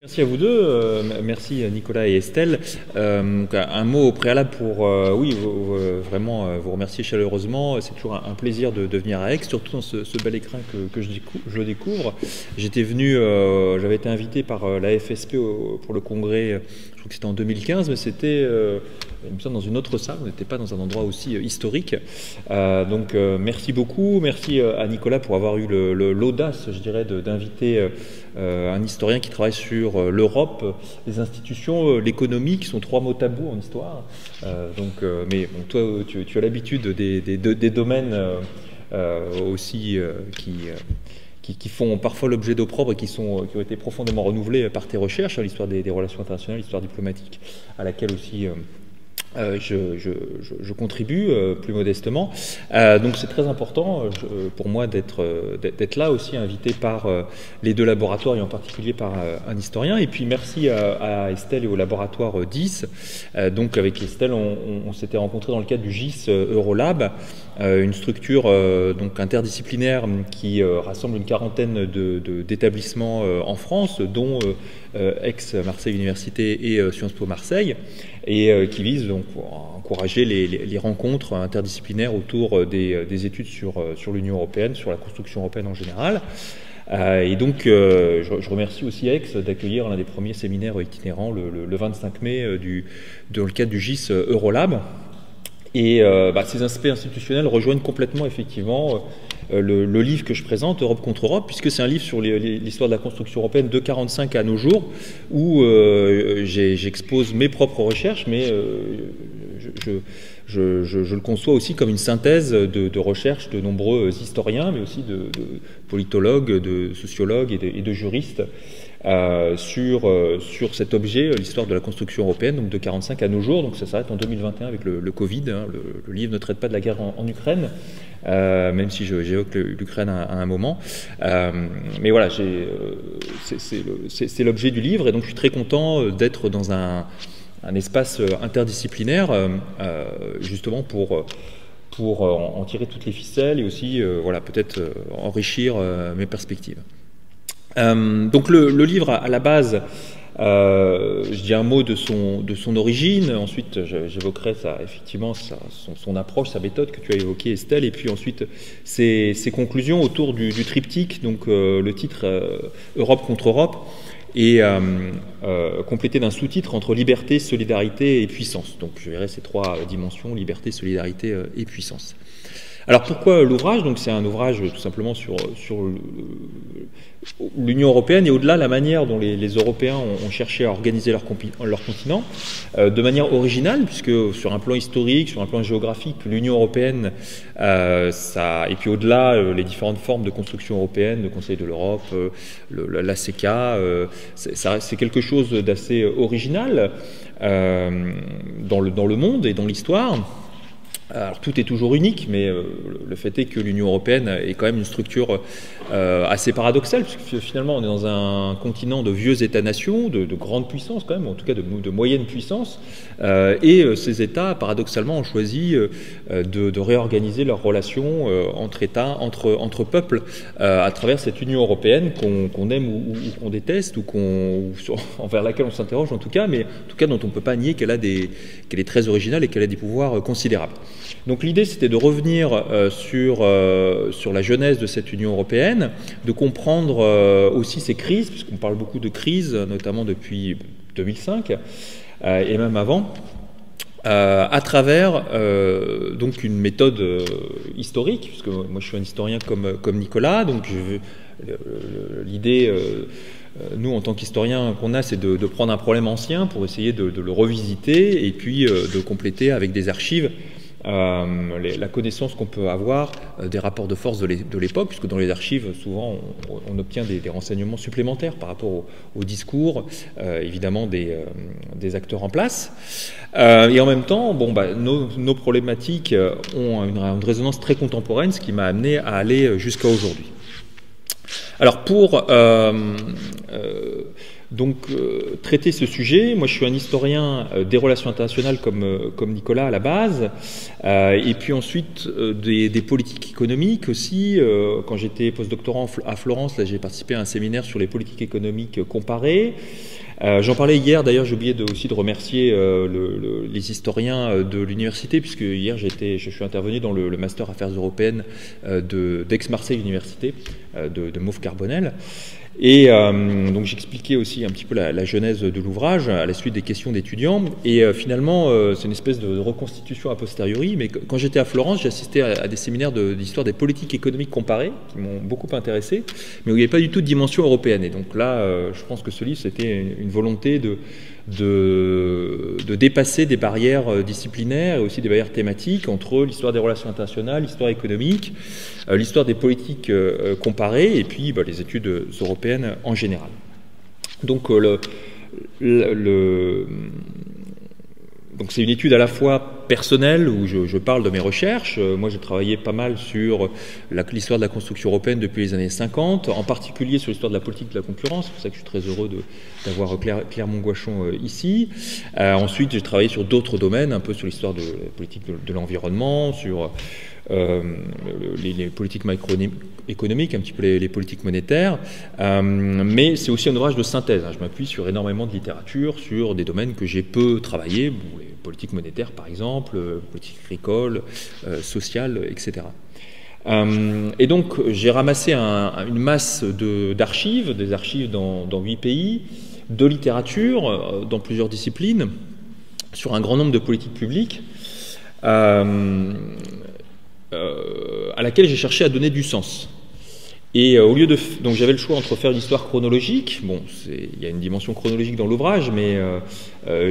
Merci à vous deux, merci Nicolas et Estelle. Un mot au préalable pour vraiment vous remercier chaleureusement. C'est toujours un plaisir de venir à Aix, surtout dans ce bel écrin que je découvre. J'avais été invité par la FSP pour le congrès, je crois que c'était en 2015, mais c'était il me semble dans une autre salle, on n'était pas dans un endroit aussi historique. Merci beaucoup, merci à Nicolas pour avoir eu l'audace, je dirais, d'inviter un historien qui travaille sur l'Europe, les institutions, l'économie, qui sont trois mots tabous en histoire. Mais bon, toi, tu as l'habitude des domaines aussi qui font parfois l'objet d'opprobre et qui ont été profondément renouvelés par tes recherches, l'histoire des relations internationales, l'histoire diplomatique, à laquelle aussi je contribue plus modestement. Donc c'est très important pour moi d'être là aussi, invité par les deux laboratoires et en particulier par un historien. Et puis merci à Estelle et au laboratoire 10. Donc avec Estelle, on s'était rencontrés dans le cadre du GIS Eurolab, une structure donc interdisciplinaire qui rassemble une quarantaine d'établissements en France, dont Aix-Marseille Université et Sciences Po Marseille, et qui vise donc à encourager les rencontres interdisciplinaires autour des études sur l'Union européenne, sur la construction européenne en général. Et donc je remercie aussi Aix d'accueillir l'un des premiers séminaires itinérants le 25 mai dans le cadre du GIS Eurolab. Et ces aspects institutionnels rejoignent complètement effectivement le livre que je présente, Europe contre Europe, puisque c'est un livre sur l'histoire de la construction européenne de 1945 à nos jours, où j'expose mes propres recherches, mais je le conçois aussi comme une synthèse de recherches de nombreux historiens, mais aussi de politologues, de sociologues et de juristes, sur cet objet, l'histoire de la construction européenne, donc de 1945 à nos jours. Donc ça s'arrête en 2021 avec le Covid. Le livre ne traite pas de la guerre en Ukraine, même si j'évoque l'Ukraine à un moment. Mais voilà, c'est l'objet du livre, et donc je suis très content d'être dans un espace interdisciplinaire, justement pour en tirer toutes les ficelles et aussi peut-être enrichir mes perspectives. Donc le livre à la base, je dis un mot de son origine, ensuite j'évoquerai son approche, sa méthode que tu as évoquée, Estelle, et puis ensuite ses conclusions autour du triptyque, donc le titre Europe contre Europe, et complété d'un sous-titre entre liberté, solidarité et puissance. Donc je verrai ces trois dimensions, liberté, solidarité et puissance. Alors pourquoi l'ouvrage? Donc c'est un ouvrage tout simplement sur l'Union européenne et au-delà la manière dont les Européens ont cherché à organiser leur continent de manière originale, puisque sur un plan historique, sur un plan géographique, l'Union européenne, et puis au-delà les différentes formes de construction européenne, le Conseil de l'Europe, l'ACK, c'est quelque chose d'assez original dans le monde et dans l'histoire. Alors tout est toujours unique, mais le fait est que l'Union européenne est quand même une structure assez paradoxale, puisque finalement on est dans un continent de vieux États-nations, de grandes puissances quand même, en tout cas de moyennes puissances, et ces États paradoxalement ont choisi de réorganiser leurs relations entre États, entre peuples, à travers cette Union européenne qu'on aime ou qu'on déteste, ou envers laquelle on s'interroge en tout cas, mais en tout cas dont on ne peut pas nier qu'elle est très originale et qu'elle a des pouvoirs considérables. Donc l'idée, c'était de revenir sur la genèse de cette Union européenne, de comprendre aussi ces crises, puisqu'on parle beaucoup de crises, notamment depuis 2005, et même avant, à travers donc une méthode historique, puisque moi je suis un historien comme Nicolas, donc l'idée... nous, en tant qu'historiens qu'on a, c'est de prendre un problème ancien pour essayer de le revisiter et puis de compléter avec des archives la connaissance qu'on peut avoir des rapports de force de l'époque, puisque dans les archives, souvent, on obtient des renseignements supplémentaires par rapport au discours, évidemment, des acteurs en place. Et en même temps, nos problématiques ont une résonance très contemporaine, ce qui m'a amené à aller jusqu'à aujourd'hui. Alors Donc, traiter ce sujet, moi je suis un historien des relations internationales comme Nicolas à la base, et puis ensuite des politiques économiques aussi. Quand j'étais postdoctorant à Florence, là j'ai participé à un séminaire sur les politiques économiques comparées. J'en parlais hier, d'ailleurs j'ai oublié aussi de remercier les historiens de l'université, puisque hier je suis intervenu dans le Master Affaires européennes d'Aix-Marseille Université, de Mauve Carbonel. Et donc j'expliquais aussi un petit peu la genèse de l'ouvrage à la suite des questions d'étudiants. Et finalement, c'est une espèce de reconstitution a posteriori. Mais quand j'étais à Florence, j'ai assisté à des séminaires d'histoire des politiques économiques comparées qui m'ont beaucoup intéressé, mais où il n'y avait pas du tout de dimension européenne. Et donc là, je pense que ce livre, c'était une volonté de dépasser des barrières disciplinaires et aussi des barrières thématiques entre l'histoire des relations internationales, l'histoire économique, l'histoire des politiques comparées et puis les études européennes en général. Donc donc c'est une étude à la fois personnelle où je parle de mes recherches. Moi j'ai travaillé pas mal sur l'histoire de la construction européenne depuis les années 50, en particulier sur l'histoire de la politique de la concurrence. C'est pour ça que je suis très heureux d'avoir Claire Monguachon ici. Ensuite j'ai travaillé sur d'autres domaines, un peu sur l'histoire de la politique de l'environnement, sur les politiques macroéconomiques, un petit peu les politiques monétaires, mais c'est aussi un ouvrage de synthèse. Je m'appuie sur énormément de littérature, sur des domaines que j'ai peu travaillé, les politiques monétaires par exemple, politique agricole, sociale, etc. Et donc j'ai ramassé une masse d'archives, des archives dans 8 pays, de littérature dans plusieurs disciplines, sur un grand nombre de politiques publiques, à laquelle j'ai cherché à donner du sens. Et au lieu donc j'avais le choix entre faire une histoire chronologique, bon, il y a une dimension chronologique dans l'ouvrage, mais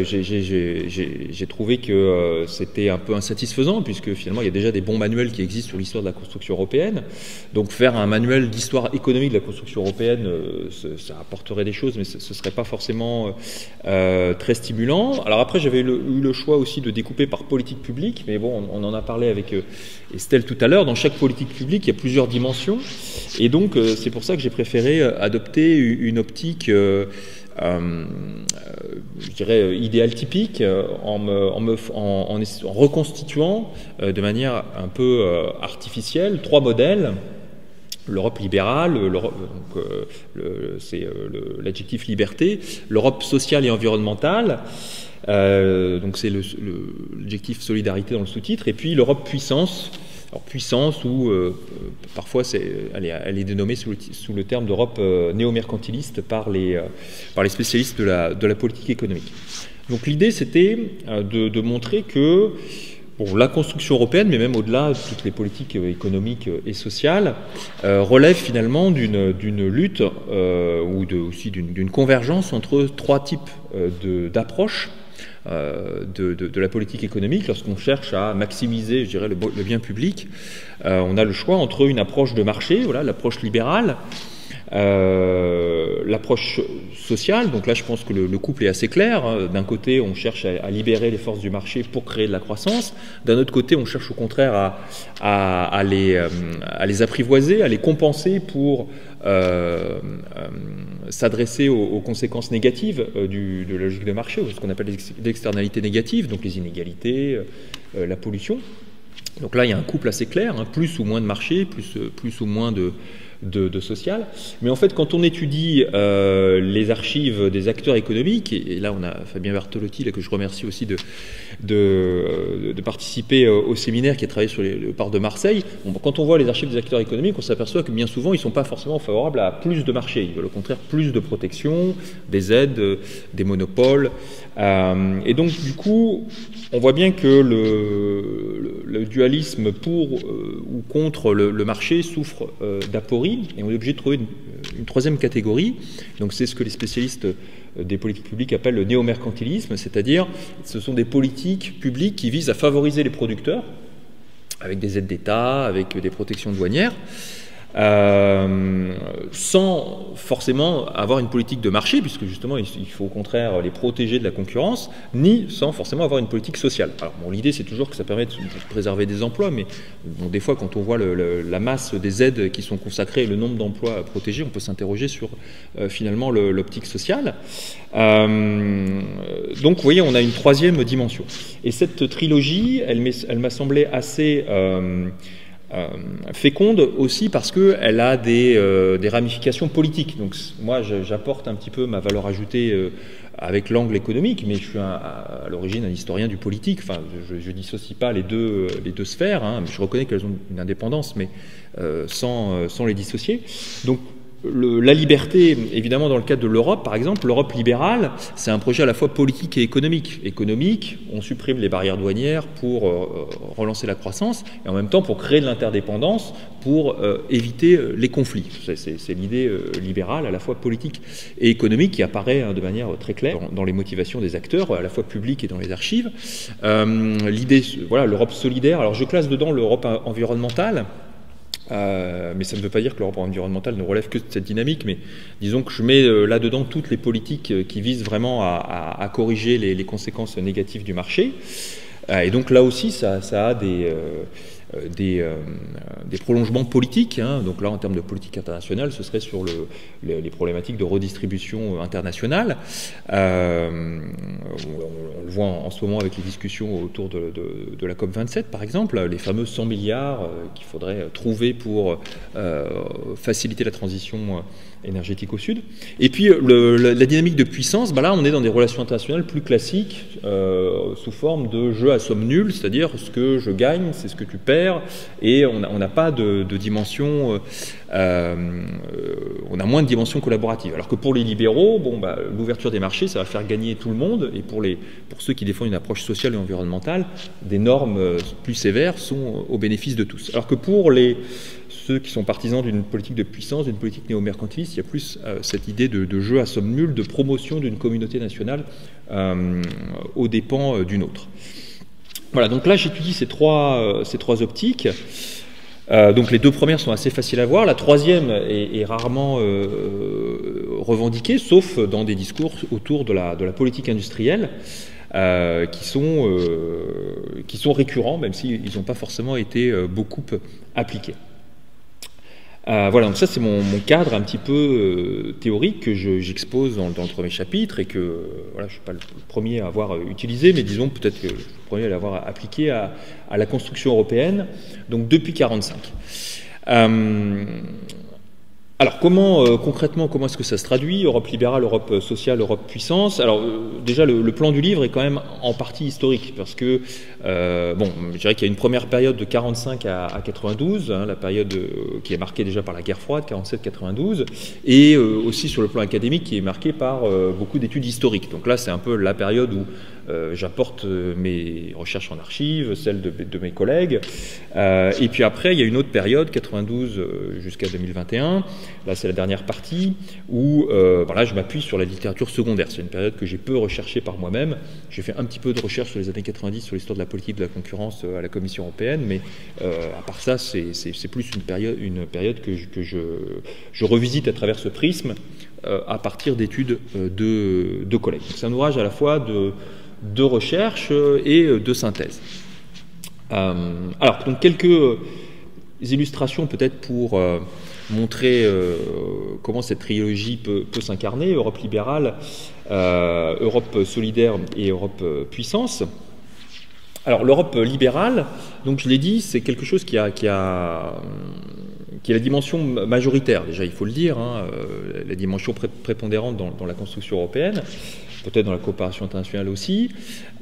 j'ai trouvé que c'était un peu insatisfaisant, puisque finalement il y a déjà des bons manuels qui existent sur l'histoire de la construction européenne. Donc faire un manuel d'histoire économique de la construction européenne, ça apporterait des choses, mais ce ne serait pas forcément très stimulant. Alors après j'avais eu le choix aussi de découper par politique publique, mais bon, on en a parlé avec Estelle tout à l'heure. Dans chaque politique publique, il y a plusieurs dimensions. Et donc, c'est pour ça que j'ai préféré adopter une optique, je dirais, idéale typique, en reconstituant de manière un peu artificielle 3 modèles. L'Europe libérale, c'est l'adjectif liberté, l'Europe sociale et environnementale, donc c'est l'adjectif solidarité dans le sous-titre, et puis l'Europe puissance. Alors puissance où parfois elle est dénommée sous le terme d'Europe néo-mercantiliste par les spécialistes de la politique économique. Donc l'idée c'était de montrer que la construction européenne, mais même au-delà de toutes les politiques économiques et sociales, relève finalement d'une lutte ou aussi d'une convergence entre 3 types d'approches de la politique économique. Lorsqu'on cherche à maximiser, je dirais, le bien public, on a le choix entre une approche de marché, voilà, l'approche libérale, l'approche sociale. Donc là je pense que le couple est assez clair. D'un côté on cherche à libérer les forces du marché pour créer de la croissance, d'un autre côté on cherche au contraire à les apprivoiser, à les compenser pour s'adresser aux conséquences négatives de la logique de marché, ou ce qu'on appelle les externalités négatives, donc les inégalités, la pollution. Donc là il y a un couple assez clair, hein, plus ou moins de marché, plus ou moins de social. Mais en fait, quand on étudie les archives des acteurs économiques, et là on a Fabien Bertolotti, là, que je remercie aussi de participer au séminaire qui a travaillé sur le port de Marseille, quand on voit les archives des acteurs économiques, on s'aperçoit que bien souvent ils ne sont pas forcément favorables à plus de marché. Ils veulent au contraire plus de protection, des aides, des monopoles. Et donc du coup, on voit bien que le dualisme pour ou contre le marché souffre d'aporie, et on est obligé de trouver une troisième catégorie. Donc c'est ce que les spécialistes des politiques publiques appellent le néo-mercantilisme, c'est-à-dire ce sont des politiques publiques qui visent à favoriser les producteurs avec des aides d'État, avec des protections douanières, sans forcément avoir une politique de marché, puisque justement il faut au contraire les protéger de la concurrence, ni sans forcément avoir une politique sociale. Alors bon, l'idée c'est toujours que ça permet de préserver des emplois, mais bon, des fois quand on voit la masse des aides qui sont consacrées et le nombre d'emplois à protéger, on peut s'interroger sur finalement l'optique sociale. Donc vous voyez, on a une troisième dimension. Et cette trilogie, elle m'a semblé assez féconde aussi parce qu'elle a des ramifications politiques. Donc moi, j'apporte un petit peu ma valeur ajoutée avec l'angle économique, mais je suis à l'origine un historien du politique. Enfin, je dissocie pas les deux sphères. Hein. Je reconnais qu'elles ont une indépendance, mais sans les dissocier. Donc la liberté, évidemment, dans le cadre de l'Europe, par exemple, l'Europe libérale, c'est un projet à la fois politique et économique. Économique, on supprime les barrières douanières pour relancer la croissance, et en même temps pour créer de l'interdépendance, pour éviter les conflits. C'est l'idée libérale, à la fois politique et économique, qui apparaît de manière très claire dans les motivations des acteurs, à la fois publics et dans les archives. L'idée, voilà, l'Europe solidaire. Alors je classe dedans l'Europe environnementale. Mais ça ne veut pas dire que l'Europe environnementale ne relève que de cette dynamique, mais disons que je mets là-dedans toutes les politiques qui visent vraiment à corriger les conséquences négatives du marché. Et donc là aussi, ça a des prolongements politiques. Hein. Donc là, en termes de politique internationale, ce serait sur les problématiques de redistribution internationale. On le voit en ce moment avec les discussions autour de la COP27, par exemple, les fameux 100 milliards qu'il faudrait trouver pour faciliter la transition énergétique au Sud. Et puis la dynamique de puissance, là on est dans des relations internationales plus classiques, sous forme de jeu à somme nulle, c'est-à-dire ce que je gagne, c'est ce que tu perds, et on n'a pas de dimension, on a moins de dimension collaborative. Alors que pour les libéraux, l'ouverture des marchés, ça va faire gagner tout le monde, et pour ceux qui défendent une approche sociale et environnementale, des normes plus sévères sont au bénéfice de tous. Alors que pour ceux qui sont partisans d'une politique de puissance, d'une politique néo-mercantiliste, il y a plus cette idée de jeu à somme nulle, de promotion d'une communauté nationale aux dépens d'une autre. Voilà, donc là j'étudie ces trois optiques. Donc les deux premières sont assez faciles à voir. La troisième est rarement revendiquée, sauf dans des discours autour de la politique industrielle. Qui sont récurrents, même s'ils n'ont pas forcément été beaucoup appliqués. Voilà, donc ça c'est mon cadre un petit peu théorique que j'expose dans le premier chapitre et que voilà, je ne suis pas le premier à avoir utilisé, mais disons peut-être que je suis le premier à l'avoir appliqué à la construction européenne, donc depuis 1945. Alors concrètement, comment est-ce que ça se traduit? Europe libérale, Europe sociale, Europe puissance. Alors déjà le plan du livre est quand même en partie historique parce que je dirais qu'il y a une première période de 45 à 92, hein, la période qui est marquée déjà par la guerre froide, 47-92, et aussi sur le plan académique qui est marqué par beaucoup d'études historiques. Donc là c'est un peu la période où j'apporte mes recherches en archives, celles de mes collègues, et puis après il y a une autre période, 92 jusqu'à 2021, là c'est la dernière partie, où là je m'appuie sur la littérature secondaire. C'est une période que j'ai peu recherchée par moi-même. J'ai fait un petit peu de recherche sur les années 90 sur l'histoire de la politique de la concurrence à la Commission européenne, mais à part ça c'est plus une période que je revisite à travers ce prisme à partir d'études de collègues. C'est un ouvrage à la fois de recherche et de synthèse. Alors, donc quelques illustrations peut-être pour montrer comment cette trilogie peut s'incarner, Europe libérale, Europe solidaire et Europe puissance. Alors l'Europe libérale, donc je l'ai dit, c'est quelque chose qui est la dimension majoritaire, déjà il faut le dire, hein, la dimension prépondérante dans la construction européenne, peut-être dans la coopération internationale aussi.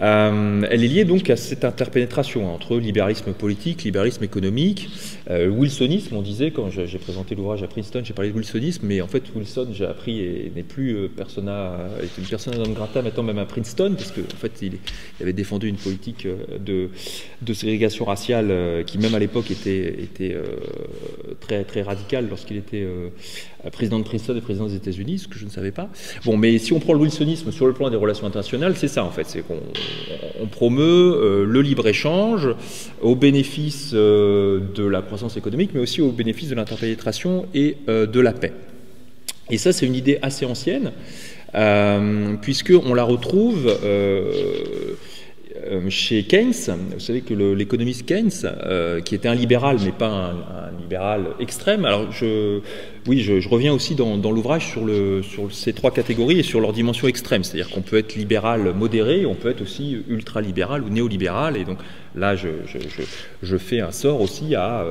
Elle est liée donc à cette interpénétration entre libéralisme politique, libéralisme économique, wilsonisme, on disait, quand j'ai présenté l'ouvrage à Princeton, j'ai parlé de wilsonisme, mais en fait Wilson, j'ai appris, n'est plus est une persona non grata maintenant même à Princeton, parce qu'en fait il avait défendu une politique de ségrégation raciale qui même à l'époque était très, très radicale lorsqu'il était président de Princeton et président des États-Unis, ce que je ne savais pas. Bon, mais si on prend le wilsonisme sur le plan des relations internationales, c'est ça en fait, c'est qu'on promeut le libre-échange au bénéfice de la croissance économique, mais aussi au bénéfice de l'interpénétration et de la paix. Et ça, c'est une idée assez ancienne, puisqu'on la retrouve chez Keynes. Vous savez que l'économiste Keynes, qui était un libéral, mais pas un libéral extrême, alors je reviens aussi dans l'ouvrage sur ces trois catégories et sur leur dimension extrême, c'est-à-dire qu'on peut être libéral modéré, on peut être aussi ultra-libéral ou néolibéral, et donc là je fais un sort aussi à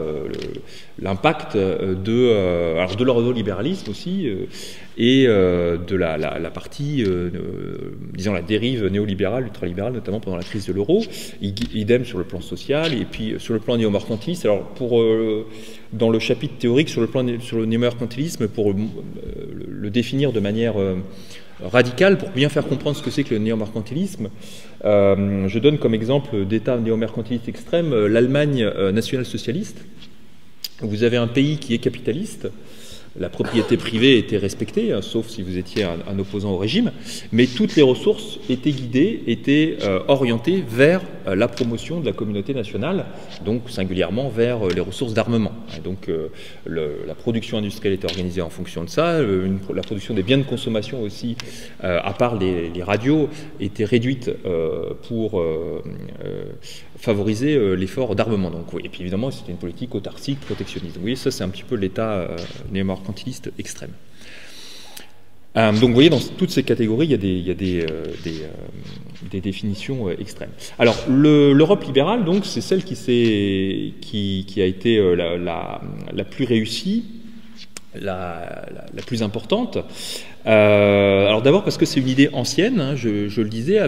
l'impact de l'ordolibéralisme aussi, et de la partie, disons la dérive néolibérale, ultralibérale, notamment pendant la crise de l'euro, idem sur le plan social, et puis sur le plan néo-mercantiliste. Alors dans le chapitre théorique sur le néo-mercantilisme, pour le définir de manière radicale, pour bien faire comprendre ce que c'est que le néo-mercantilisme, je donne comme exemple d'État néo-mercantiliste extrême l'Allemagne nationale-socialiste. Vous avez un pays qui est capitaliste. La propriété privée était respectée, hein, sauf si vous étiez un opposant au régime, mais toutes les ressources étaient guidées, étaient orientées vers la promotion de la communauté nationale, donc singulièrement vers les ressources d'armement. Donc la production industrielle était organisée en fonction de ça, la production des biens de consommation aussi, à part les radios, était réduite pour favoriser l'effort d'armement. Donc, oui. Et puis évidemment, c'était une politique autarcique, protectionniste. Vous voyez, ça c'est un petit peu l'état néo-mercantiliste extrême. Donc vous voyez, dans toutes ces catégories, il y a des définitions extrêmes. Alors, l'Europe libérale, donc, c'est celle qui a été la plus réussie, la plus importante. Alors d'abord parce que c'est une idée ancienne, hein, je le disais,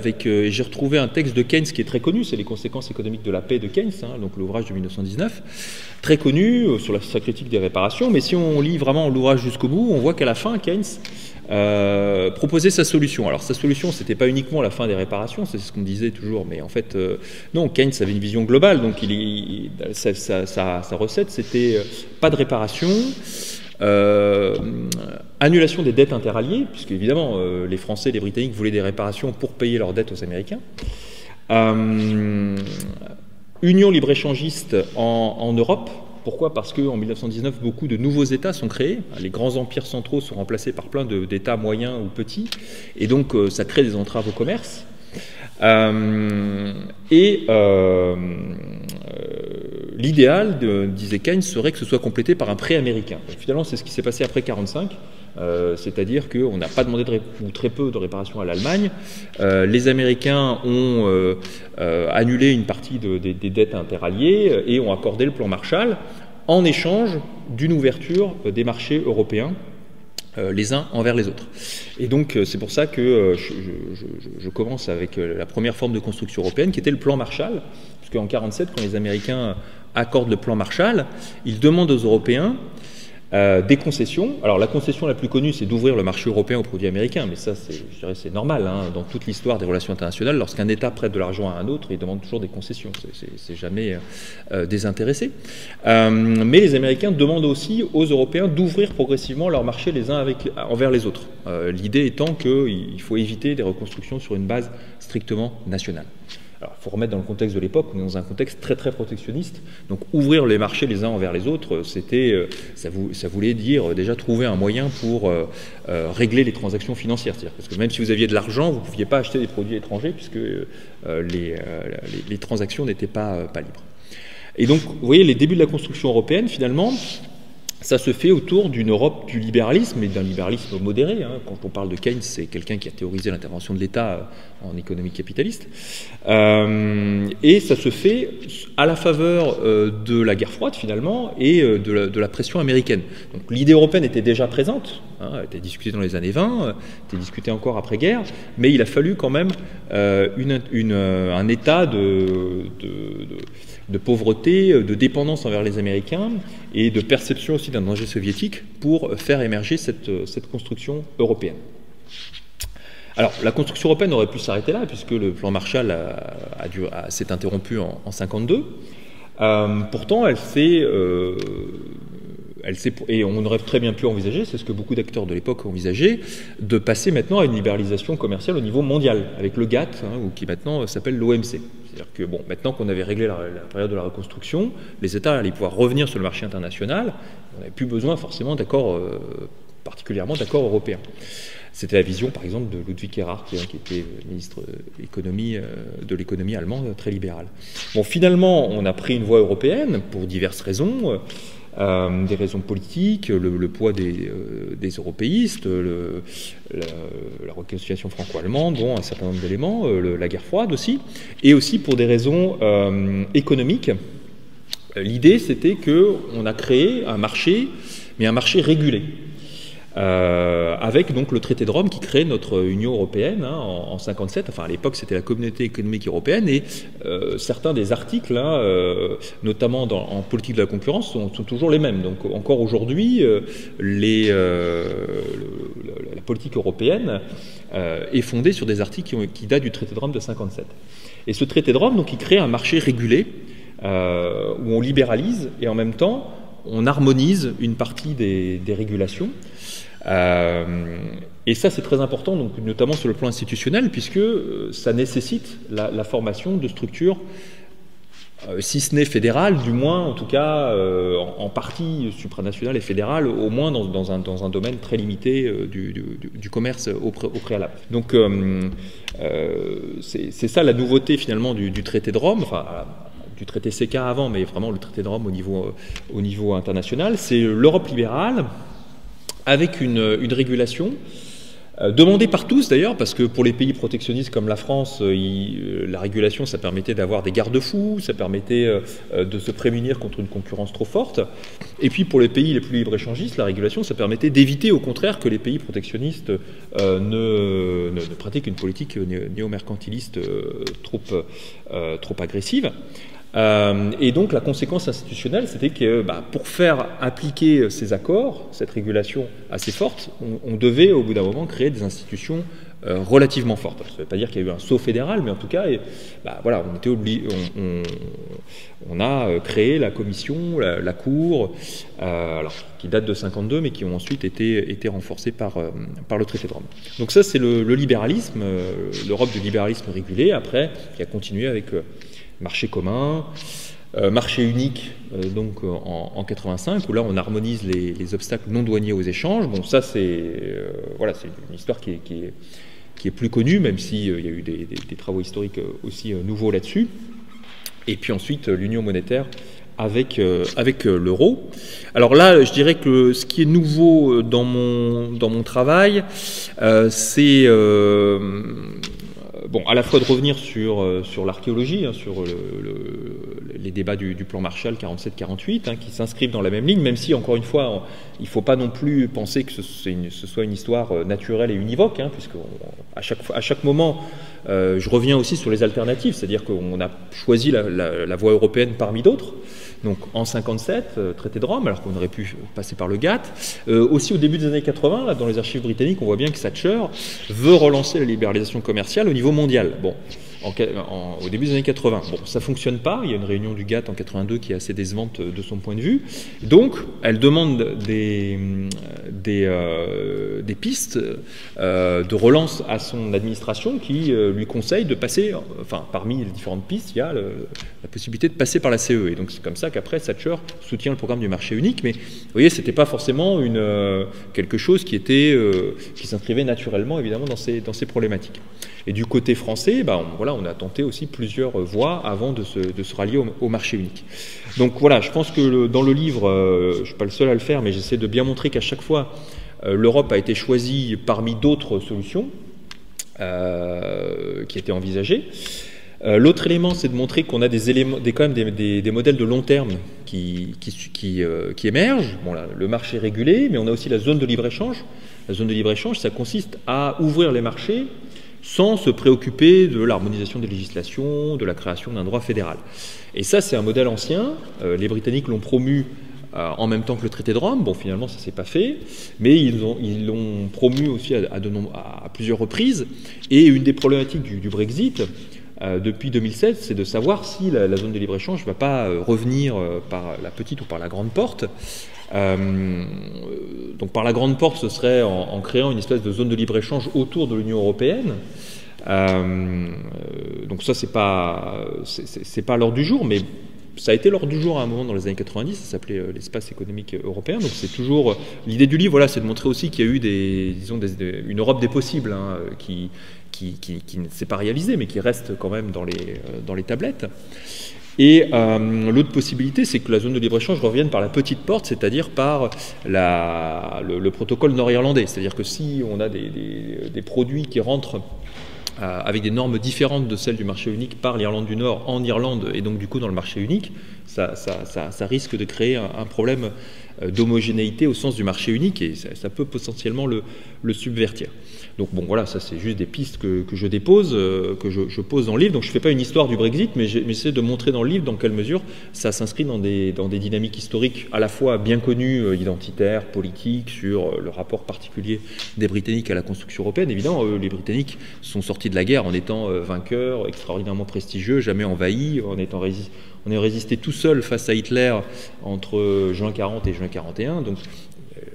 j'ai retrouvé un texte de Keynes qui est très connu, c'est les conséquences économiques de la paix de Keynes, hein, donc l'ouvrage de 1919, très connu sur sa critique des réparations, mais si on lit vraiment l'ouvrage jusqu'au bout, on voit qu'à la fin, Keynes proposait sa solution. Alors sa solution, c'était pas uniquement la fin des réparations, c'est ce qu'on disait toujours, mais en fait, non, Keynes avait une vision globale, donc sa recette, c'était pas de réparation, annulation des dettes interalliées, puisque évidemment les Français et les Britanniques voulaient des réparations pour payer leurs dettes aux Américains. Union libre-échangiste en Europe. Pourquoi? Parce qu'en 1919, beaucoup de nouveaux États sont créés. Les grands empires centraux sont remplacés par plein d'États moyens ou petits. Et donc ça crée des entraves au commerce. L'idéal, disait Keynes, serait que ce soit complété par un prêt américain. Et finalement, c'est ce qui s'est passé après 1945, c'est-à-dire qu'on n'a pas demandé ou très peu de réparation à l'Allemagne. Les Américains ont annulé une partie des dettes interalliées et ont accordé le plan Marshall en échange d'une ouverture des marchés européens les uns envers les autres. Et donc c'est pour ça que je commence avec la première forme de construction européenne qui était le plan Marshall, puisque en 1947, quand les Américains accordent le plan Marshall, ils demandent aux Européens des concessions. Alors la concession la plus connue, c'est d'ouvrir le marché européen aux produits américains, mais ça, je dirais, c'est normal, hein, dans toute l'histoire des relations internationales. Lorsqu'un État prête de l'argent à un autre, il demande toujours des concessions, c'est jamais désintéressé. Mais les Américains demandent aussi aux Européens d'ouvrir progressivement leur marché les uns envers les autres. L'idée étant qu'il faut éviter des reconstructions sur une base strictement nationale. Alors, il faut remettre dans le contexte de l'époque, on est dans un contexte très très protectionniste, donc ouvrir les marchés les uns envers les autres, ça voulait dire déjà trouver un moyen pour régler les transactions financières, c'est-à-dire parce que même si vous aviez de l'argent, vous ne pouviez pas acheter des produits étrangers puisque les transactions n'étaient pas libres. Et donc, vous voyez, les débuts de la construction européenne, finalement, ça se fait autour d'une Europe du libéralisme et d'un libéralisme modéré. Hein. Quand on parle de Keynes, c'est quelqu'un qui a théorisé l'intervention de l'État en économie capitaliste. Et ça se fait à la faveur de la guerre froide, finalement, et de la pression américaine. Donc l'idée européenne était déjà présente, hein, elle était discutée dans les années 20, était discutée encore après-guerre, mais il a fallu quand même un état de pauvreté, de dépendance envers les Américains et de perception aussi d'un danger soviétique pour faire émerger cette construction européenne. Alors, la construction européenne aurait pu s'arrêter là, puisque le plan Marshall s'est interrompu en 1952. Pourtant, elle s'est et on aurait très bien pu envisager, c'est ce que beaucoup d'acteurs de l'époque ont envisagé, de passer maintenant à une libéralisation commerciale au niveau mondial, avec le GATT, ou qui maintenant s'appelle l'OMC. C'est-à-dire que bon, maintenant qu'on avait réglé la période de la reconstruction, les États allaient pouvoir revenir sur le marché international, on n'avait plus besoin forcément d'accords, particulièrement d'accords européens. C'était la vision, par exemple, de Ludwig Erhard, qui était ministre de l'économie allemand, très libéral. Bon, finalement, on a pris une voie européenne pour diverses raisons. Des raisons politiques, le poids des européistes, la réconciliation franco-allemande, bon, un certain nombre d'éléments, la guerre froide aussi, et aussi pour des raisons économiques. L'idée, c'était qu'on a créé un marché, mais un marché régulé. Avec donc le traité de Rome qui crée notre Union européenne en 1957, enfin à l'époque c'était la Communauté économique européenne, et certains des articles, notamment en politique de la concurrence, sont toujours les mêmes. Donc encore aujourd'hui, la politique européenne est fondée sur des articles qui datent du traité de Rome de 1957. Et ce traité de Rome, donc, il crée un marché régulé où on libéralise et en même temps on harmonise une partie des régulations. Et ça, c'est très important, donc, notamment sur le plan institutionnel, puisque ça nécessite la formation de structures, si ce n'est fédérales, du moins, en tout cas, en partie supranationale et fédérale, au moins dans un domaine très limité du commerce au préalable. Donc, c'est ça la nouveauté, finalement, du traité de Rome, enfin, du traité CK avant, mais vraiment le traité de Rome au niveau international. C'est l'Europe libérale, avec une régulation demandée par tous d'ailleurs, parce que pour les pays protectionnistes comme la France, la régulation, ça permettait d'avoir des garde-fous, ça permettait de se prémunir contre une concurrence trop forte. Et puis pour les pays les plus libre-échangistes, la régulation, ça permettait d'éviter au contraire que les pays protectionnistes ne pratiquent une politique néo-mercantiliste trop agressive. Et donc la conséquence institutionnelle, c'était que pour faire appliquer ces accords, cette régulation assez forte, on devait au bout d'un moment créer des institutions relativement fortes. Ça ne veut pas dire qu'il y a eu un saut fédéral, mais en tout cas, voilà, on était obligé, on a créé la commission, la cour, alors, qui date de 1952, mais qui ont ensuite été renforcées par le traité de Rome. Donc ça, c'est le libéralisme, l'Europe du libéralisme régulé, après, qui a continué avec marché commun, marché unique donc en 85, où là on harmonise les obstacles non douaniers aux échanges. Bon, ça c'est voilà, c'est une histoire qui est plus connue, même s'il y a eu des travaux historiques aussi nouveaux là-dessus. Et puis ensuite l'union monétaire avec l'euro. Alors là, je dirais que ce qui est nouveau dans mon travail, c'est bon, à la fois de revenir sur l'archéologie, sur les débats du plan Marshall 47-48, qui s'inscrivent dans la même ligne, même si, encore une fois, il ne faut pas non plus penser que ce soit une histoire naturelle et univoque, puisque à chaque moment, je reviens aussi sur les alternatives, c'est-à-dire qu'on a choisi la voie européenne parmi d'autres. Donc en 1957, traité de Rome, alors qu'on aurait pu passer par le GATT. Aussi au début des années 80, là, dans les archives britanniques, on voit bien que Thatcher veut relancer la libéralisation commerciale au niveau mondial. Bon, au début des années 80. Bon, ça ne fonctionne pas. Il y a une réunion du GATT en 82 qui est assez décevante de son point de vue. Donc, elle demande des pistes de relance à son administration qui lui conseille de passer, enfin, parmi les différentes pistes, il y a la possibilité de passer par la CE. Et donc, c'est comme ça qu'après, Thatcher soutient le programme du marché unique. Mais, vous voyez, ce n'était pas forcément quelque chose qui s'inscrivait naturellement, évidemment, dans ces problématiques. Et du côté français, voilà, on a tenté aussi plusieurs voies avant de se rallier au marché unique. Donc voilà, je pense que dans le livre, je ne suis pas le seul à le faire, mais j'essaie de bien montrer qu'à chaque fois, l'Europe a été choisie parmi d'autres solutions qui étaient envisagées. L'autre élément, c'est de montrer qu'on a quand même des modèles de long terme qui émergent. Bon, là, le marché régulé, mais on a aussi la zone de libre-échange. La zone de libre-échange, ça consiste à ouvrir les marchés sans se préoccuper de l'harmonisation des législations, de la création d'un droit fédéral. Et ça, c'est un modèle ancien. Les Britanniques l'ont promu en même temps que le traité de Rome. Bon, finalement, ça ne s'est pas fait, mais ils l'ont promu aussi à plusieurs reprises. Et une des problématiques du Brexit, depuis 2007, c'est de savoir si la zone de libre-échange ne va pas revenir par la petite ou par la grande porte. Donc par la grande porte, ce serait en créant une espèce de zone de libre-échange autour de l'Union européenne. Donc ça, c'est pas à l'ordre du jour, mais ça a été l'ordre du jour à un moment dans les années 90, ça s'appelait l'espace économique européen. Donc c'est toujours l'idée du livre, voilà, c'est de montrer aussi qu'il y a eu une Europe des possibles, hein, qui ne s'est pas réalisée, mais qui reste quand même dans les tablettes. Et l'autre possibilité, c'est que la zone de libre-échange revienne par la petite porte, c'est-à-dire par le protocole nord-irlandais. C'est-à-dire que si on a des produits qui rentrent avec des normes différentes de celles du marché unique par l'Irlande du Nord en Irlande, et donc du coup dans le marché unique, ça risque de créer un problème d'homogénéité au sens du marché unique, et ça peut potentiellement le subvertir. Donc bon, voilà, ça c'est juste des pistes que je dépose, que je pose dans le livre. Donc je ne fais pas une histoire du Brexit, mais j'essaie de montrer dans le livre dans quelle mesure ça s'inscrit dans des dynamiques historiques à la fois bien connues, identitaires, politiques, sur le rapport particulier des Britanniques à la construction européenne. Évidemment, les Britanniques sont sortis de la guerre en étant vainqueurs, extraordinairement prestigieux, jamais envahis, on est résisté tout seul face à Hitler entre juin 40 et juin 41. Donc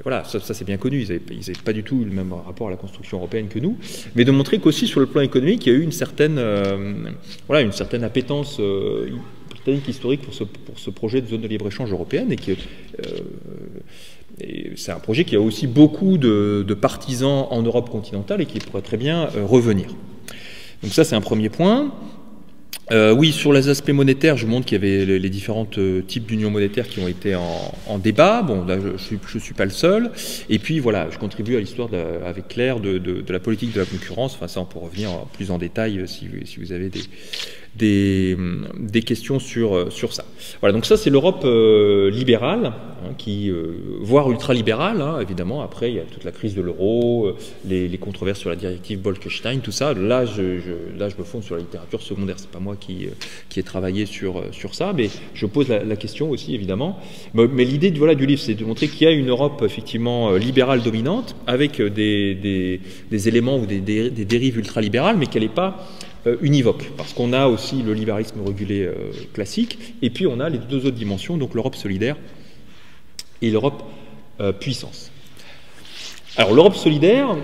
voilà, ça c'est bien connu, ils n'avaient pas du tout le même rapport à la construction européenne que nous, mais de montrer qu'aussi sur le plan économique, il y a eu une certaine appétence britannique historique pour ce projet de zone de libre-échange européenne, et c'est un projet qui a aussi beaucoup de partisans en Europe continentale et qui pourrait très bien revenir. Donc ça c'est un premier point. Oui, sur les aspects monétaires, je montre qu'il y avait les différents types d'unions monétaires qui ont été en débat. Bon, là, je suis pas le seul. Et puis, voilà, je contribue à l'histoire avec Claire de la politique de la concurrence. Enfin, ça, on peut revenir plus en détail si vous avez des questions sur ça. Voilà, donc ça, c'est l'Europe libérale, hein, voire ultralibérale, hein, évidemment. Après, il y a toute la crise de l'euro, les controverses sur la directive Bolkestein, tout ça. Là, je me fonde sur la littérature secondaire. C'est pas moi qui ai travaillé sur ça, mais je pose la question aussi, évidemment. Mais l'idée du livre, c'est de montrer qu'il y a une Europe, effectivement, libérale dominante, avec des éléments ou des dérives ultralibérales, mais qu'elle n'est pas univoque, parce qu'on a aussi le libéralisme régulé classique, et puis on a les deux autres dimensions, donc l'Europe solidaire et l'Europe puissance. Alors l'Europe solidaire,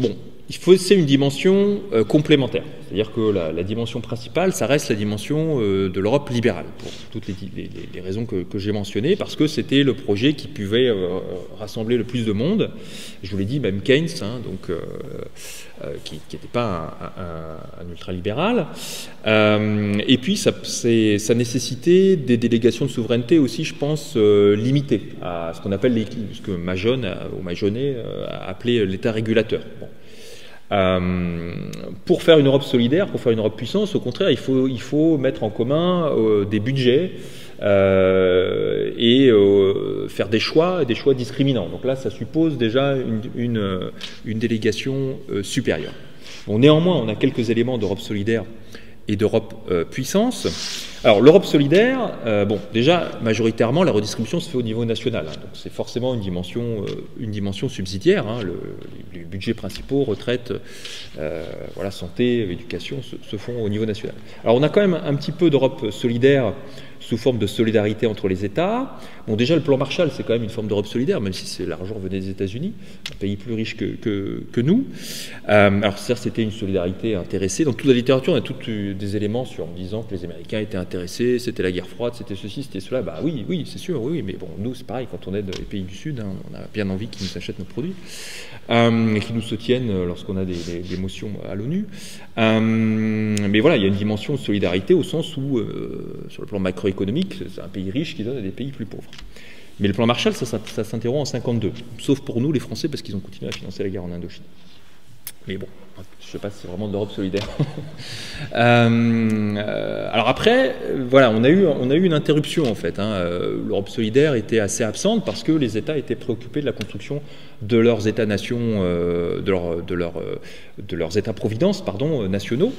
bon, c'est une dimension complémentaire, c'est-à-dire que la dimension principale, ça reste la dimension de l'Europe libérale, pour toutes les raisons que j'ai mentionnées, parce que c'était le projet qui pouvait rassembler le plus de monde. Je vous l'ai dit, même Keynes, hein, donc, qui n'était pas un ultralibéral. Et puis, ça nécessitait des délégations de souveraineté aussi, je pense, limitées à ce qu'on appelle ce que Majonnet a appelé l'État régulateur. Bon. Pour faire une Europe solidaire, pour faire une Europe puissance, au contraire, il faut mettre en commun des budgets et faire des choix discriminants. Donc là, ça suppose déjà une délégation supérieure. Bon, néanmoins, on a quelques éléments d'Europe solidaire et d'Europe puissance. Alors l'Europe solidaire, bon, déjà majoritairement la redistribution se fait au niveau national, hein, donc c'est forcément une dimension subsidiaire, hein, les budgets principaux, retraite, voilà, santé, éducation se font au niveau national. Alors on a quand même un petit peu d'Europe solidaire sous forme de solidarité entre les États. Bon, déjà, le plan Marshall, c'est quand même une forme d'Europe solidaire, même si l'argent venait des États-Unis, un pays plus riche que nous. Alors, certes, c'était une solidarité intéressée. Dans toute la littérature, on a tous des éléments en disant que les Américains étaient intéressés, c'était la guerre froide, c'était ceci, c'était cela. Bah oui, c'est sûr, oui, mais bon, nous, c'est pareil, quand on aide les pays du Sud, hein, on a bien envie qu'ils nous achètent nos produits, et qu'ils nous soutiennent lorsqu'on a des motions à l'ONU. Mais voilà, il y a une dimension de solidarité au sens où, sur le plan macroéconomique, c'est un pays riche qui donne à des pays plus pauvres. Mais le plan Marshall, ça s'interrompt en 1952, sauf pour nous, les Français, parce qu'ils ont continué à financer la guerre en Indochine. Mais bon, je ne sais pas si c'est vraiment de l'Europe solidaire. Alors après, voilà, on a eu une interruption en fait. Hein. L'Europe solidaire était assez absente parce que les États étaient préoccupés de la construction de leurs États-nations, de leurs États-providence, pardon, nationaux.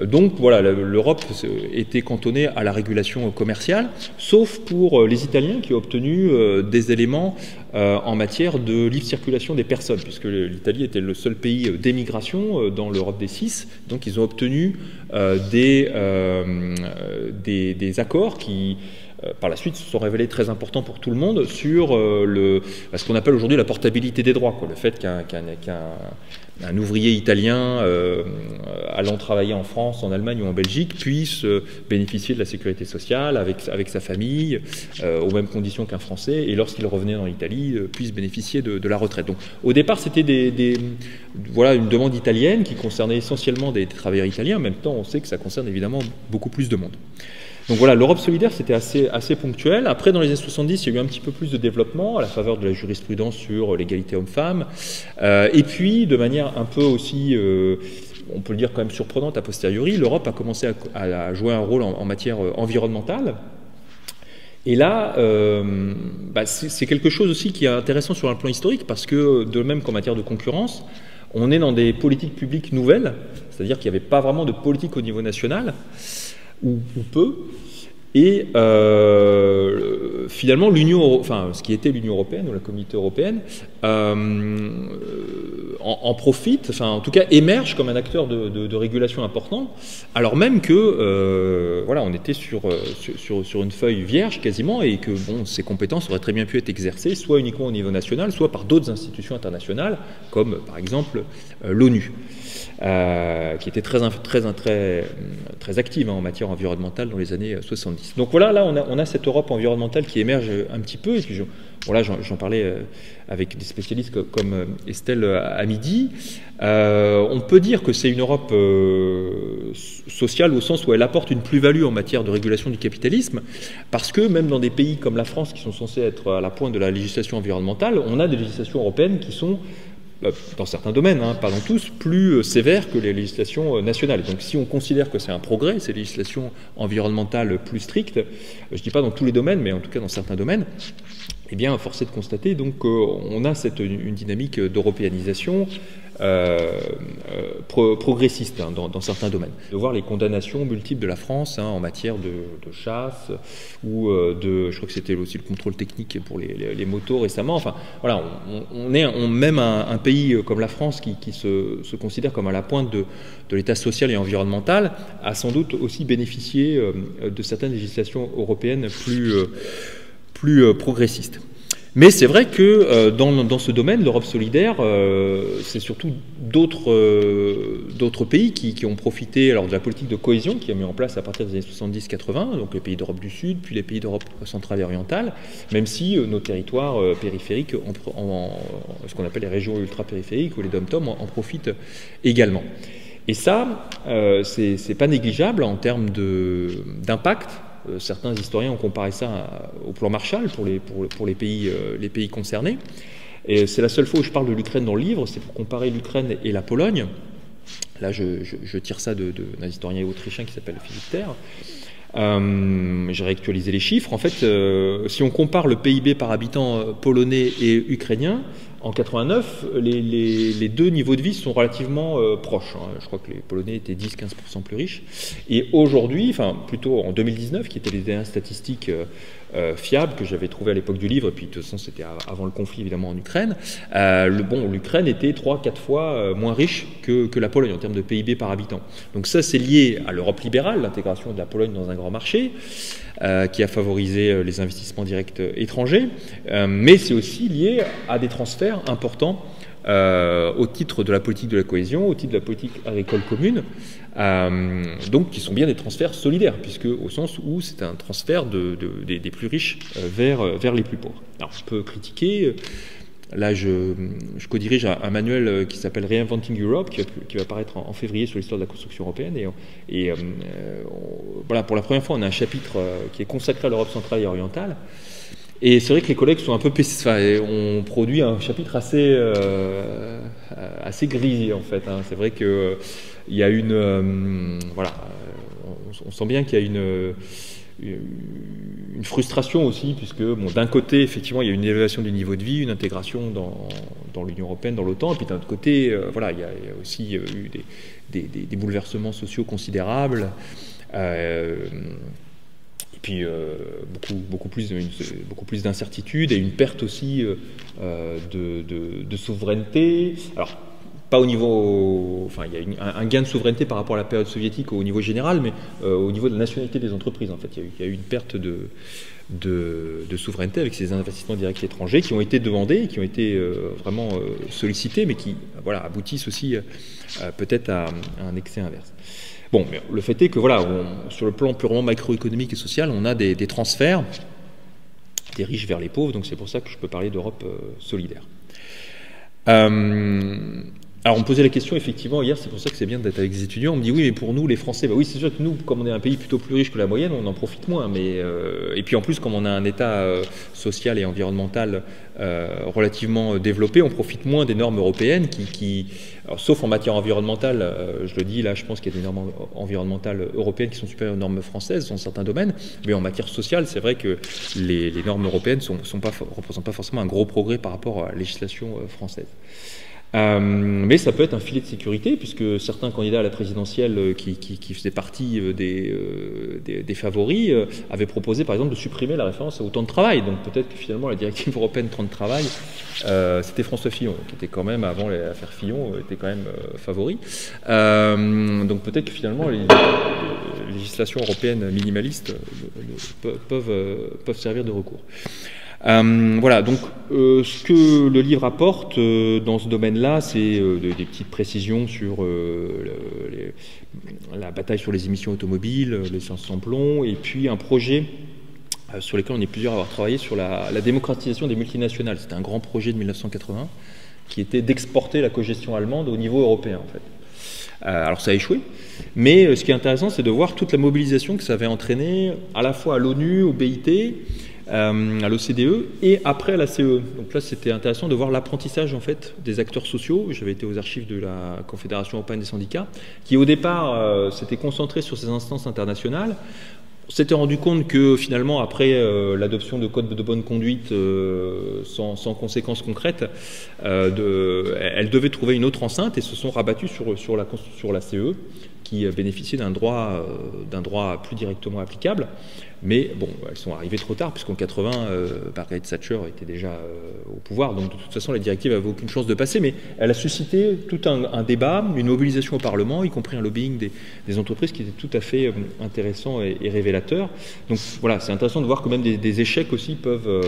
Donc voilà, l'Europe était cantonnée à la régulation commerciale, sauf pour les Italiens qui ont obtenu des éléments en matière de libre circulation des personnes, puisque l'Italie était le seul pays d'émigration dans l'Europe des 6. Donc ils ont obtenu des accords qui, par la suite, se sont révélés très importants pour tout le monde sur ce qu'on appelle aujourd'hui la portabilité des droits, quoi. Le fait qu'un ouvrier italien allant travailler en France, en Allemagne ou en Belgique puisse bénéficier de la sécurité sociale avec sa famille, aux mêmes conditions qu'un Français, et lorsqu'il revenait en Italie, puisse bénéficier de la retraite. Donc, au départ, c'était voilà, une demande italienne qui concernait essentiellement des travailleurs italiens. En même temps, on sait que ça concerne évidemment beaucoup plus de monde. Donc voilà, l'Europe solidaire, c'était assez ponctuel. Après, dans les années 70, il y a eu un petit peu plus de développement à la faveur de la jurisprudence sur l'égalité homme-femme. Et puis, de manière un peu aussi, on peut le dire quand même surprenante a posteriori, l'Europe a commencé à jouer un rôle en matière environnementale. Et là, c'est quelque chose aussi qui est intéressant sur un plan historique, parce que, de même qu'en matière de concurrence, on est dans des politiques publiques nouvelles, c'est-à-dire qu'il n'y avait pas vraiment de politique au niveau national, ou peu, et finalement ce qui était l'Union européenne ou la Communauté européenne en profite, en tout cas émerge comme un acteur de régulation important, alors même que voilà, on était sur une feuille vierge quasiment, et que ces compétences auraient très bien pu être exercées soit uniquement au niveau national, soit par d'autres institutions internationales, comme par exemple l'ONU. Qui était très active en matière environnementale dans les années 70. Donc voilà, là on a cette Europe environnementale qui émerge un petit peu, et puis j'en parlais avec des spécialistes comme Estelle à midi. On peut dire que c'est une Europe sociale au sens où elle apporte une plus-value en matière de régulation du capitalisme, parce que même dans des pays comme la France, qui sont censés être à la pointe de la législation environnementale, on a des législations européennes qui sont, dans certains domaines, pas dans tous, plus sévères que les législations nationales. Donc si on considère que c'est un progrès, ces législations environnementales plus strictes, je ne dis pas dans tous les domaines, mais en tout cas dans certains domaines, eh bien, force est de constater donc on a une dynamique d'européanisation progressiste dans certains domaines. De voir les condamnations multiples de la France en matière de chasse, ou je crois que c'était aussi le contrôle technique pour les motos récemment. Enfin, voilà, même un pays comme la France qui se considère comme à la pointe de l'état social et environnemental a sans doute aussi bénéficié de certaines législations européennes plus progressistes. Mais c'est vrai que dans ce domaine, l'Europe solidaire, c'est surtout d'autres pays qui ont profité de la politique de cohésion qui a mis en place à partir des années 70-80, donc les pays d'Europe du Sud, puis les pays d'Europe centrale et orientale, même si nos territoires périphériques, ce qu'on appelle les régions ultra-périphériques ou les dom-tom, en profitent également. Et ça, c'est pas négligeable en termes d'impact. Certains historiens ont comparé ça au plan Marshall pour les pays concernés. Et c'est la seule fois où je parle de l'Ukraine dans le livre, c'est pour comparer l'Ukraine et la Pologne. Là, je tire ça d'un historien autrichien qui s'appelle Philippe Terre. J'ai réactualisé les chiffres. En fait, si on compare le PIB par habitant polonais et ukrainien, en 89, les deux niveaux de vie sont relativement proches. Je crois que les Polonais étaient 10-15% plus riches. Et aujourd'hui, enfin plutôt en 2019, qui étaient les dernières statistiques fiables que j'avais trouvées à l'époque du livre, et puis de toute façon c'était avant le conflit évidemment en Ukraine, l'Ukraine était 3-4 fois moins riche que la Pologne en termes de PIB par habitant. Donc ça, c'est lié à l'Europe libérale, l'intégration de la Pologne dans un grand marché, qui a favorisé les investissements directs étrangers, mais c'est aussi lié à des transferts importants au titre de la politique de la cohésion, au titre de la politique agricole commune, donc qui sont bien des transferts solidaires, puisque au sens où c'est un transfert des plus riches vers les plus pauvres. Alors on peut critiquer. Là, je co-dirige un manuel qui s'appelle Reinventing Europe, qui va paraître en février sur l'histoire de la construction européenne. Et voilà, pour la première fois, on a un chapitre qui est consacré à l'Europe centrale et orientale. Et c'est vrai que les collègues sont un peu pessimistes. On produit un chapitre assez grisé, en fait. C'est vrai qu'il y a voilà, on sent bien qu'il y a une frustration aussi, puisque d'un côté, effectivement, il y a une élévation du niveau de vie, une intégration dans l'Union européenne, dans l'OTAN, et puis d'un autre côté, voilà, il y a aussi eu des bouleversements sociaux considérables, et puis beaucoup plus d'incertitudes, et une perte aussi de souveraineté. Alors, pas au niveau, enfin il y a un gain de souveraineté par rapport à la période soviétique au niveau général, mais au niveau de la nationalité des entreprises en fait, il y a eu une perte de souveraineté avec ces investissements directs étrangers qui ont été demandés, qui ont été vraiment sollicités, mais qui voilà, aboutissent aussi peut-être à un excès inverse. Bon, mais le fait est que voilà, sur le plan purement macroéconomique et social, on a des transferts des riches vers les pauvres, donc c'est pour ça que je peux parler d'Europe solidaire. Alors on me posait la question effectivement hier, c'est pour ça que c'est bien d'être avec des étudiants, on me dit oui mais pour nous les Français, bah oui c'est sûr que nous comme on est un pays plutôt plus riche que la moyenne, on en profite moins, mais et puis en plus comme on a un état social et environnemental relativement développé, on profite moins des normes européennes alors, sauf en matière environnementale, je le dis là, je pense qu'il y a des normes environnementales européennes qui sont supérieures aux normes françaises dans certains domaines, mais en matière sociale, c'est vrai que les normes européennes représentent pas forcément un gros progrès par rapport à la législation française. Mais ça peut être un filet de sécurité, puisque certains candidats à la présidentielle qui faisaient partie des favoris avaient proposé par exemple de supprimer la référence au temps de travail. Donc peut-être que finalement la directive européenne temps de travail, c'était François Fillon, qui était quand même, avant l'affaire Fillon, était quand même favori. Donc peut-être que finalement les législations européennes minimalistes peuvent servir de recours. Voilà, donc ce que le livre apporte dans ce domaine-là, c'est des petites précisions sur la bataille sur les émissions automobiles, l'essence sans plomb, et puis un projet sur lequel on est plusieurs à avoir travaillé sur la démocratisation des multinationales. C'était un grand projet de 1980 qui était d'exporter la cogestion allemande au niveau européen, en fait. Alors ça a échoué, mais ce qui est intéressant, c'est de voir toute la mobilisation que ça avait entraîné à la fois à l'ONU, au BIT, à l'OCDE et après à la CE. Donc là, c'était intéressant de voir l'apprentissage en fait des acteurs sociaux. J'avais été aux archives de la Confédération européenne des syndicats, qui au départ s'était concentré sur ces instances internationales. On s'était rendu compte que finalement, après l'adoption de codes de bonne conduite sans conséquences concrètes, elles devaient trouver une autre enceinte et se sont rabattues sur la CE, qui bénéficiait d'un droit plus directement applicable. Mais bon, elles sont arrivées trop tard, puisqu'en 80, Margaret Thatcher était déjà au pouvoir, donc de toute façon, la directive n'avait aucune chance de passer, mais elle a suscité tout un débat, une mobilisation au Parlement, y compris un lobbying des entreprises qui était tout à fait intéressant et révélateur. Donc voilà, c'est intéressant de voir que même des échecs aussi peuvent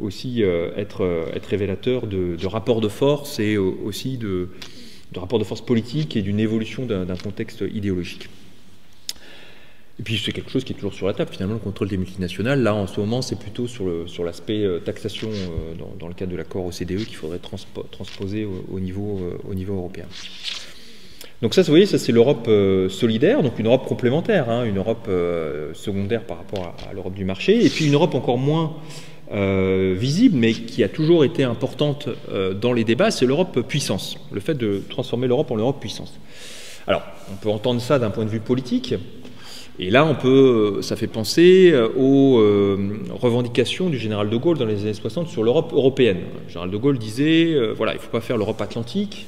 aussi être révélateurs de rapports de force et aussi de rapports de force politiques et d'une évolution d'un contexte idéologique. Et puis c'est quelque chose qui est toujours sur la table, finalement, le contrôle des multinationales. Là, en ce moment, c'est plutôt sur l'aspect taxation dans le cadre de l'accord OCDE qu'il faudrait transposer au niveau européen. Donc ça, vous voyez, ça c'est l'Europe solidaire, donc une Europe complémentaire, hein, une Europe secondaire par rapport à l'Europe du marché, et puis une Europe encore moins visible, mais qui a toujours été importante dans les débats, c'est l'Europe puissance, le fait de transformer l'Europe en Europe puissance. Alors, on peut entendre ça d'un point de vue politique, et là, ça fait penser aux revendications du général de Gaulle dans les années 60 sur l'Europe européenne. Le général de Gaulle disait, voilà, il ne faut pas faire l'Europe atlantique,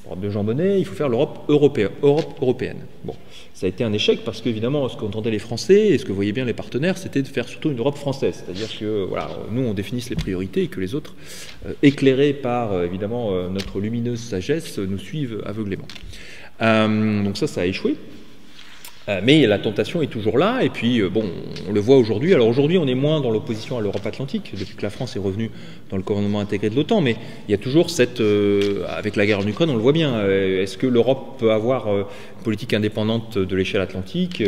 l'Europe de Jean Monnet, il faut faire l'Europe européenne. Bon, ça a été un échec parce qu'évidemment, ce qu'entendaient les Français et ce que voyaient bien les partenaires, c'était de faire surtout une Europe française. C'est-à-dire que voilà, nous, on définisse les priorités et que les autres, éclairés par évidemment notre lumineuse sagesse, nous suivent aveuglément. Donc ça a échoué. Mais la tentation est toujours là, et puis bon, on le voit aujourd'hui. Alors aujourd'hui, on est moins dans l'opposition à l'Europe atlantique, depuis que la France est revenue dans le gouvernement intégré de l'OTAN, mais il y a toujours avec la guerre en Ukraine, on le voit bien, est-ce que l'Europe peut avoir une politique indépendante de l'échelle atlantique,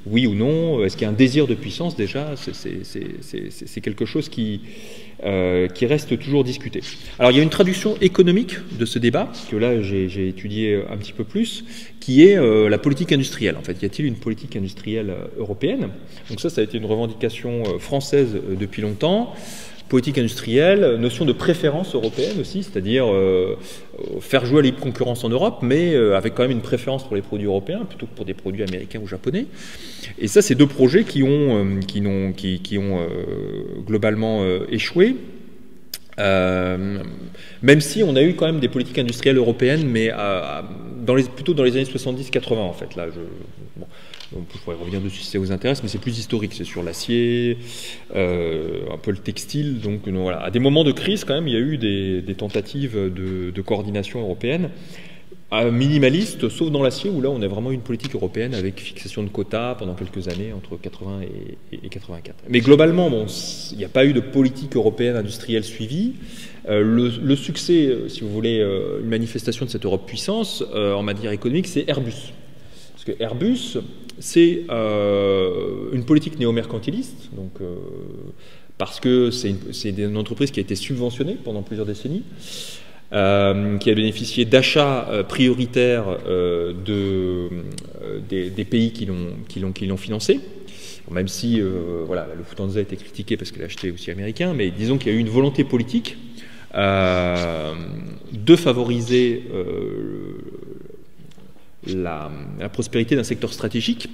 oui ou non? Est-ce qu'il y a un désir de puissance déjà? C'est quelque chose qui reste toujours discuté. Alors il y a une traduction économique de ce débat, que là j'ai étudié un petit peu plus, qui est la politique industrielle. En fait, y a-t-il une politique industrielle européenne? Donc ça a été une revendication française depuis longtemps. Politique industrielle, notion de préférence européenne aussi, c'est-à-dire faire jouer la libre concurrence en Europe, mais avec quand même une préférence pour les produits européens plutôt que pour des produits américains ou japonais. Et ça, c'est deux projets qui ont globalement échoué. Même si on a eu quand même des politiques industrielles européennes, mais plutôt dans les années 70-80 en fait. Là, Donc, je pourrais revenir dessus si ça vous intéresse, mais c'est plus historique, c'est sur l'acier, un peu le textile. Donc voilà, à des moments de crise, quand même, il y a eu des tentatives de coordination européenne, minimaliste, sauf dans l'acier, où là, on a vraiment une politique européenne avec fixation de quotas pendant quelques années, entre 80 et 84. Mais globalement, bon, il n'y a pas eu de politique européenne industrielle suivie. Le succès, si vous voulez, une manifestation de cette Europe puissance en matière économique, c'est Airbus. Parce que Airbus, c'est une politique néo-mercantiliste, donc, parce que c'est une entreprise qui a été subventionnée pendant plusieurs décennies, qui a bénéficié d'achats prioritaires des pays qui l'ont financé. Même si voilà, le Lufthansa a été critiqué parce qu'elle a acheté aussi américain, mais disons qu'il y a eu une volonté politique de favoriser la prospérité d'un secteur stratégique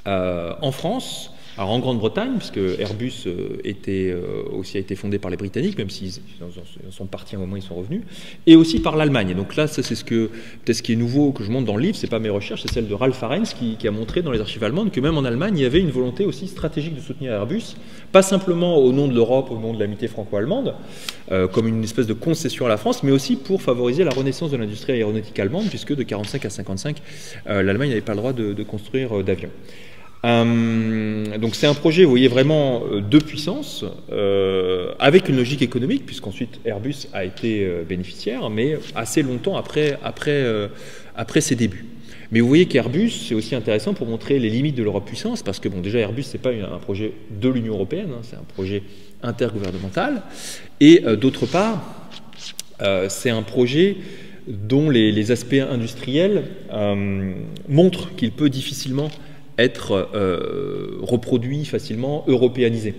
en France. Alors en Grande-Bretagne, puisque Airbus aussi a été fondé par les Britanniques, même s'ils sont partis à un moment, ils sont revenus, et aussi par l'Allemagne. Et donc là, ça c'est peut-être ce qui est nouveau que je montre dans le livre, c'est pas mes recherches, c'est celle de Ralph Arends qui a montré dans les archives allemandes que même en Allemagne, il y avait une volonté aussi stratégique de soutenir Airbus, pas simplement au nom de l'Europe, au nom de l'amitié franco-allemande, comme une espèce de concession à la France, mais aussi pour favoriser la renaissance de l'industrie aéronautique allemande, puisque de 45 à 55, l'Allemagne n'avait pas le droit de construire d'avions. Donc c'est un projet, vous voyez, vraiment de puissance, avec une logique économique, puisqu'ensuite Airbus a été bénéficiaire, mais assez longtemps après ses débuts. Mais vous voyez qu'Airbus, c'est aussi intéressant pour montrer les limites de l'Europe puissance, parce que bon, déjà Airbus, c'est pas un projet de l'Union européenne, hein, c'est un projet intergouvernemental, et d'autre part, c'est un projet dont les aspects industriels montrent qu'il peut difficilement être reproduit facilement, européanisé.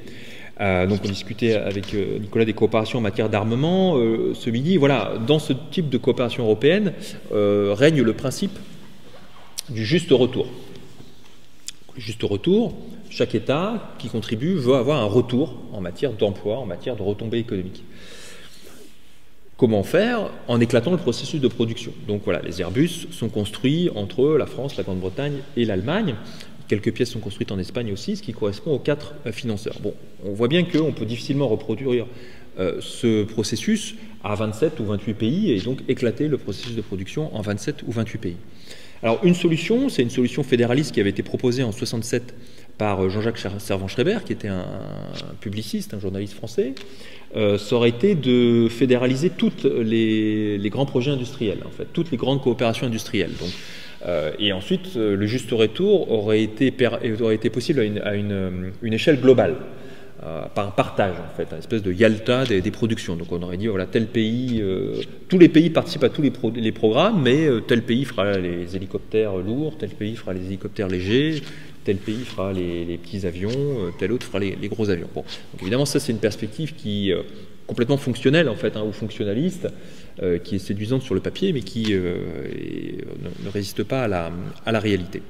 Donc on discutait avec Nicolas des coopérations en matière d'armement ce midi. Voilà, dans ce type de coopération européenne règne le principe du juste retour. Le juste retour, chaque État qui contribue veut avoir un retour en matière d'emploi, en matière de retombées économiques. Comment faire? En éclatant le processus de production. Donc voilà, les Airbus sont construits entre la France, la Grande-Bretagne et l'Allemagne. Quelques pièces sont construites en Espagne aussi, ce qui correspond aux 4 financeurs. Bon, on voit bien qu'on peut difficilement reproduire ce processus à 27 ou 28 pays et donc éclater le processus de production en 27 ou 28 pays. Alors une solution, c'est une solution fédéraliste qui avait été proposée en 67 par Jean-Jacques Servan-Schreiber, qui était un publiciste, un journaliste français. Ça aurait été de fédéraliser tous les grands projets industriels, en fait, toutes les grandes coopérations industrielles. Donc, et ensuite, le juste retour aurait été possible à une échelle globale, par un partage, en fait, une espèce de Yalta des productions. Donc on aurait dit, voilà, tel pays, tous les pays participent à tous les programmes, mais tel pays fera les hélicoptères lourds, tel pays fera les hélicoptères légers, tel pays fera les petits avions, tel autre fera les gros avions. Bon, donc évidemment, ça c'est une perspective qui complètement fonctionnelle, en fait, hein, ou fonctionnaliste, qui est séduisante sur le papier, mais qui ne résiste pas à la réalité.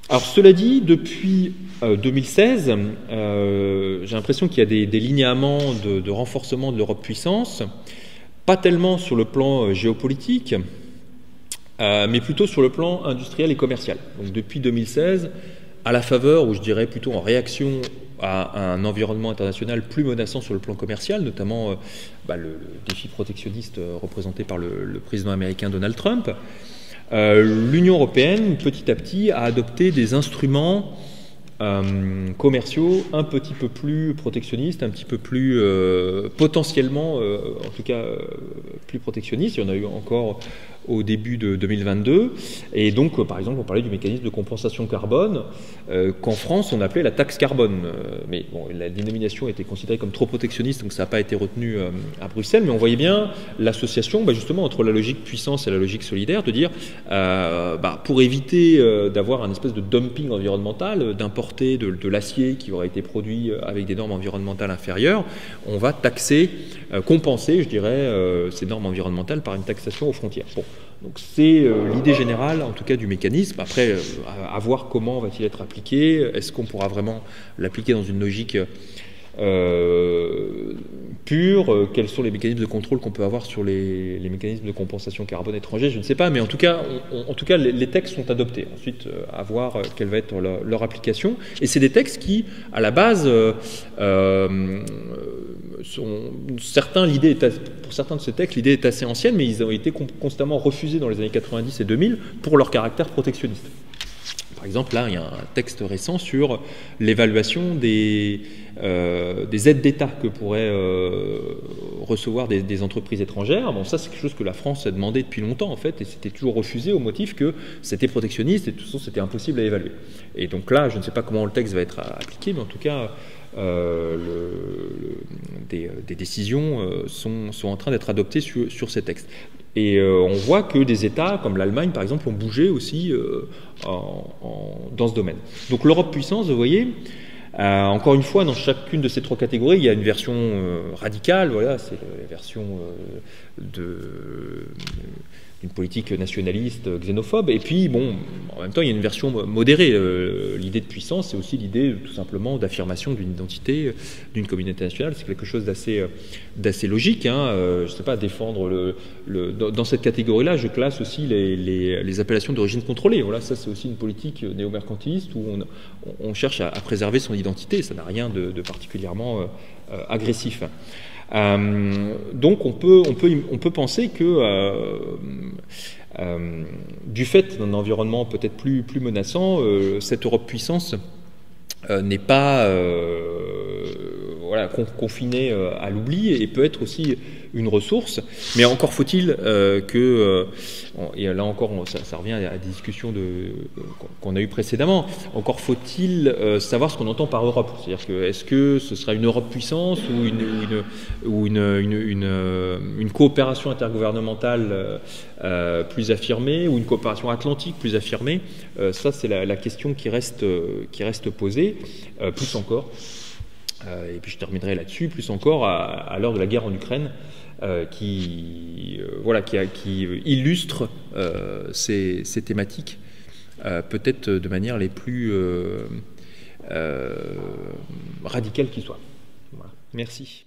Alors cela dit, depuis 2016, j'ai l'impression qu'il y a des linéaments de renforcement de l'Europe puissance, pas tellement sur le plan géopolitique, mais plutôt sur le plan industriel et commercial. Donc depuis 2016, à la faveur, ou je dirais plutôt en réaction à un environnement international plus menaçant sur le plan commercial, notamment le défi protectionniste représenté par le président américain Donald Trump, l'Union européenne, petit à petit, a adopté des instruments commerciaux un petit peu plus protectionnistes, un petit peu plus potentiellement, en tout cas, plus protectionnistes. Il y en a eu encore au début de 2022. Et donc, par exemple, on parlait du mécanisme de compensation carbone qu'en France, on appelait la taxe carbone. Mais bon, la dénomination était considérée comme trop protectionniste, donc ça n'a pas été retenu à Bruxelles. Mais on voyait bien l'association, justement, entre la logique puissance et la logique solidaire, de dire, pour éviter d'avoir un espèce de dumping environnemental, d'importer de l'acier qui aurait été produit avec des normes environnementales inférieures, on va taxer, compenser, je dirais, ces normes environnementales par une taxation aux frontières. Bon. Donc c'est l'idée générale, en tout cas, du mécanisme. Après, à voir comment va-t-il être appliqué. Est-ce qu'on pourra vraiment l'appliquer dans une logique pure, quels sont les mécanismes de contrôle qu'on peut avoir sur les mécanismes de compensation carbone étrangers, je ne sais pas, mais en tout cas, les textes sont adoptés. Ensuite, à voir quelle va être leur application. Et c'est des textes qui, à la base, pour certains de ces textes, l'idée est assez ancienne, mais ils ont été constamment refusés dans les années 90 et 2000 pour leur caractère protectionniste. Par exemple, là, il y a un texte récent sur l'évaluation des aides d'État que pourraient recevoir des entreprises étrangères. Bon, ça, c'est quelque chose que la France a demandé depuis longtemps, en fait, et c'était toujours refusé au motif que c'était protectionniste et de toute façon, c'était impossible à évaluer. Et donc là, je ne sais pas comment le texte va être appliqué, mais en tout cas, des décisions sont en train d'être adoptées sur ces textes. Et on voit que des États comme l'Allemagne, par exemple, ont bougé aussi dans ce domaine. Donc l'Europe puissance, vous voyez, encore une fois, dans chacune de ces trois catégories, il y a une version radicale, voilà, c'est la version d'une politique nationaliste, xénophobe, et puis, bon, en même temps, il y a une version modérée. L'idée de puissance, c'est aussi l'idée, tout simplement, d'affirmation d'une identité, d'une communauté nationale. C'est quelque chose d'assez logique, hein. Je ne sais pas, défendre dans cette catégorie-là, je classe aussi les appellations d'origine contrôlée. Voilà, ça, c'est aussi une politique néo-mercantiliste où on cherche à préserver son identité. Ça n'a rien de particulièrement agressif. Donc on peut penser que du fait d'un environnement peut-être plus menaçant, cette Europe puissance n'est pas confinée à l'oubli et peut être aussi une ressource, mais encore faut-il et là encore ça revient à des discussions qu'on a eues précédemment, encore faut-il savoir ce qu'on entend par Europe, c'est-à-dire que est-ce que ce sera une Europe puissance ou une coopération intergouvernementale plus affirmée ou une coopération atlantique plus affirmée, ça c'est la question qui reste posée, plus encore. Et puis je terminerai là-dessus, plus encore à l'heure de la guerre en Ukraine, qui illustre ces thématiques, peut-être de manière les plus radicales qui soient. Voilà. Merci.